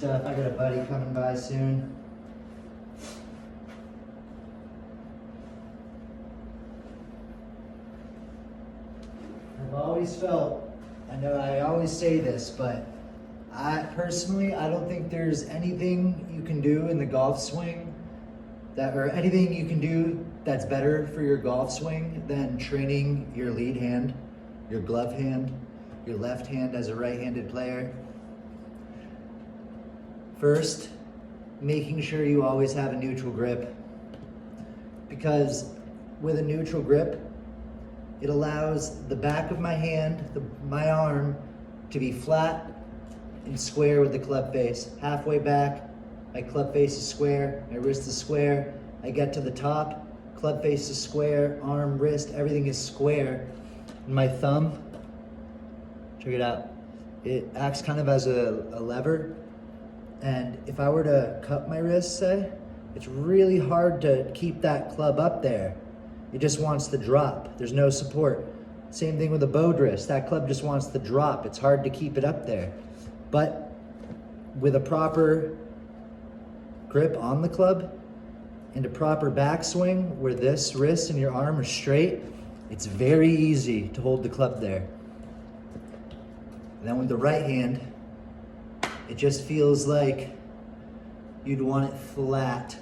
stuff. I got a buddy coming by soon. I've always felt, I know I always say this, but I don't think there's anything you can do in the golf swing or anything you can do that's better for your golf swing than training your lead hand, your glove hand, your left hand as a right-handed player. First, making sure you always have a neutral grip, because with a neutral grip, it allows the back of my hand, my arm, to be flat and square with the club face. Halfway back, my club face is square, my wrist is square. I get to the top, club face is square, arm, wrist, everything is square. And my thumb, check it out, it acts kind of as a lever. And if I were to cup my wrist, say, it's really hard to keep that club up there. It just wants to drop. There's no support. Same thing with a bowed wrist. That club just wants to drop. It's hard to keep it up there. But with a proper grip on the club and a proper backswing where this wrist and your arm are straight, it's very easy to hold the club there. And then with the right hand, it just feels like you'd want it flat.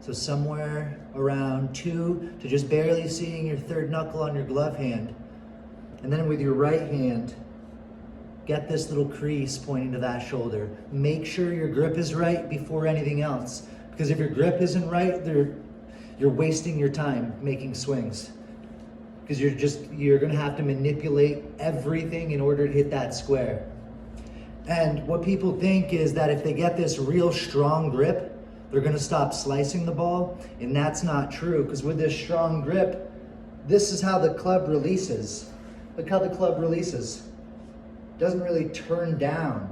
So somewhere around 2 to just barely seeing your third knuckle on your glove hand. And then with your right hand, get this little crease pointing to that shoulder. Make sure your grip is right before anything else. Because if your grip isn't right, you're wasting your time making swings. Because you're gonna have to manipulate everything in order to hit that square. And what people think is that if they get this real strong grip, they're gonna stop slicing the ball, and that's not true, because with this strong grip, this is how the club releases. Look how the club releases. It doesn't really turn down.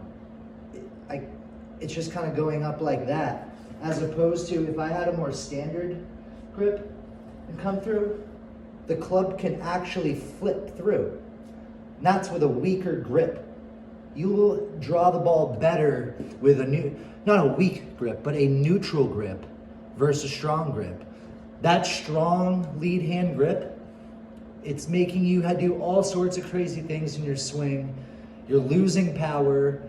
It's just kind of going up like that, as opposed to if I had a more standard grip and come through, the club can actually flip through. And that's with a weaker grip. You will draw the ball better with not a weak grip, but a neutral grip versus strong grip. That strong lead hand grip, it's making you do all sorts of crazy things in your swing. You're losing power,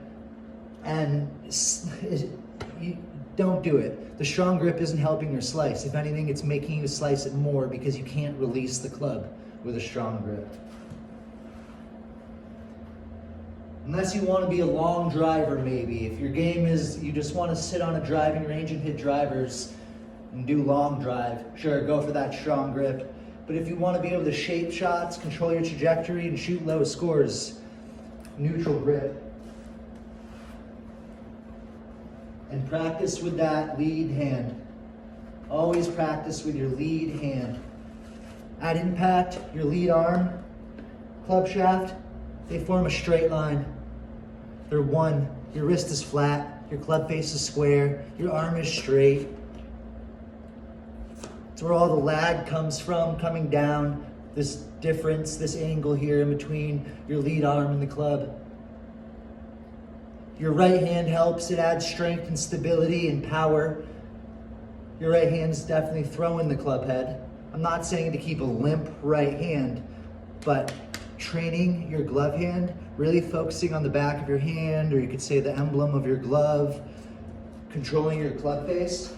and you don't do it. The strong grip isn't helping your slice. If anything, it's making you slice it more because you can't release the club with a strong grip. Unless you want to be a long driver, maybe. If your game is, you just want to sit on a driving range and hit drivers and do long drive, sure, go for that strong grip. But if you want to be able to shape shots, control your trajectory, and shoot low scores, neutral grip. And practice with that lead hand. Always practice with your lead hand. At impact, your lead arm, club shaft, they form a straight line. They're one. Your wrist is flat, your club face is square, your arm is straight. It's where all the lag comes from, coming down, this difference, this angle here in between your lead arm and the club. Your right hand helps, it adds strength and stability and power. Your right hand's definitely throwing the club head. I'm not saying to keep a limp right hand, but training your glove hand, really focusing on the back of your hand, or you could say the emblem of your glove, controlling your club face,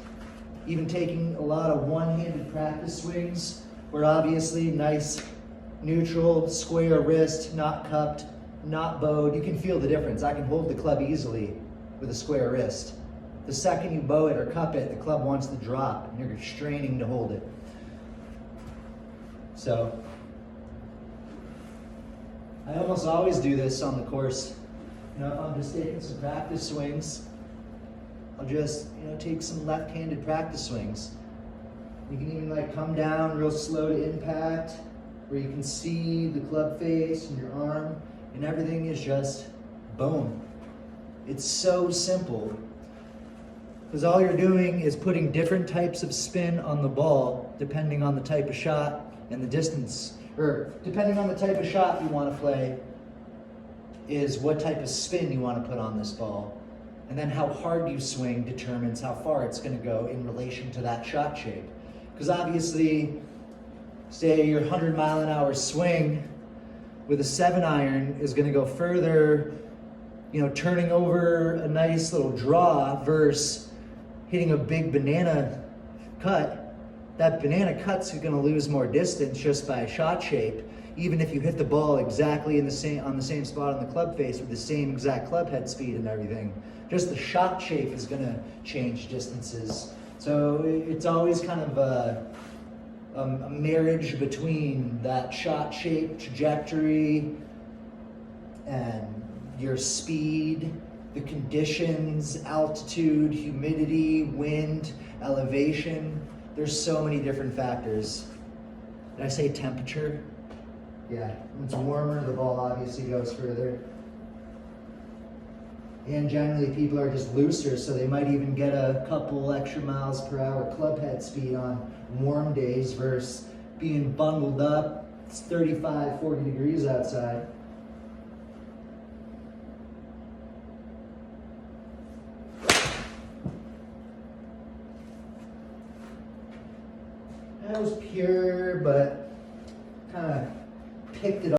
even taking a lot of one-handed practice swings, where obviously nice, neutral, square wrist, not cupped, not bowed. You can feel the difference. I can hold the club easily with a square wrist. The second you bow it or cup it, the club wants to drop, and you're straining to hold it. So, I almost always do this on the course. If I'm just taking some practice swings, I'll just, take some left-handed practice swings. You can even come down real slow to impact, where you can see the club face and your arm, and everything is just boom. It's so simple, because all you're doing is putting different types of spin on the ball, depending on the type of shot and the distance, or depending on the type of shot you want to play, is what type of spin you want to put on this ball. And then how hard you swing determines how far it's going to go in relation to that shot shape. Because obviously, say your 100-mile-an-hour swing with a 7-iron is going to go further, you know, turning over a nice little draw versus hitting a big banana cut. That banana cut's going to lose more distance just by shot shape, even if you hit the ball exactly on the same spot on the club face with the same exact club head speed and everything. Just the shot shape is going to change distances. So it's always kind of a marriage between that shot shape, trajectory, and your speed, the conditions, altitude, humidity, wind, elevation. There's so many different factors. Did I say temperature? Yeah, when it's warmer, the ball obviously goes further. And generally people are just looser, so they might even get a couple extra miles per hour club head speed on warm days versus being bundled up. It's 35, 40 degrees outside. That was pure, but kind of picked it up.